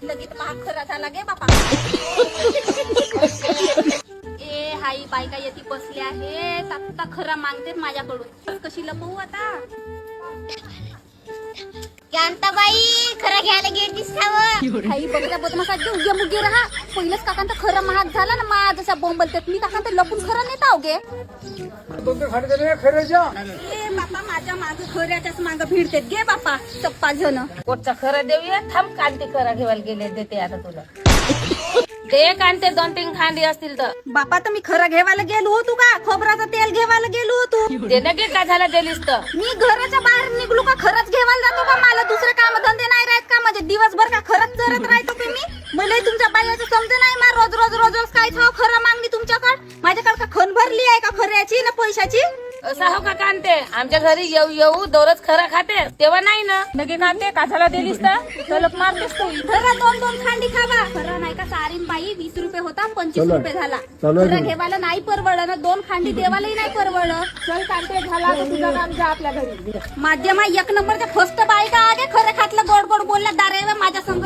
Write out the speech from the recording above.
लगेच महाग खरा झाला गे बापा. ए हाई बायका येती बसल्या आहेत आता खरा मागते माझ्याकडून. कशी लपवू आता. कांताबाई खरं घ्यायला गेट दिसतावं. हाई बघता बदमाशा उगे मुगे राहा. पहिलंच काकांचा खरा महाग झाला ना मा जसा बोंबलतात मी काकांचा लपून खरं नेता गे. ए बापा माझ्या माग खऱ्याच्याच माग भिडतेत गे बापा 5 जण. कोटचा खरा देऊया थांब कांते खरा घेवायला गेले देते आता तुला. दे कांते 2-3 खांदी असतील तर. बापा तर मी खरं घेवायला गेलो होतो का खोबराचं तेल घेवायला गेलो होतो. दे ना गे का झाला दिलीस तर. मी घराच्या बाहेर निघलो का खरंच घेवायला जातो का. मला दुसरे काम धंदे नाही राहत का म्हणजे दिवसभर का खरंच चरत राहतो की मी. मला तुमच्या बायाचं समजे नाही मा रोज काय खाव खरं मागणी तुमच्याकडे. माझ्याकडे का खण भरली आहे का खऱ्याची ना पैशाची. असा हो का कांते आमच्या घरी येऊ दररोज खरा खाते तेव्हा नाही ना. नगे कांते कासाला दिलीस तर तलप मारतेस तू. खरं 2-2 खांडी खावा. खरं नाही का सारीन बाई 20 रुपये होता 25 रुपये झाला. खरं घेवायला नाही परवडलं ना 2 खांडी देवालाही नाही परवडलं. चल कांते झाला तर तुझं काम जा आपल्या घरी. माध्यमा 1 नंबरच्या फस्त बायका आगे खरं खातलं गोड गोड बोलल्या दारे माझ्या संग.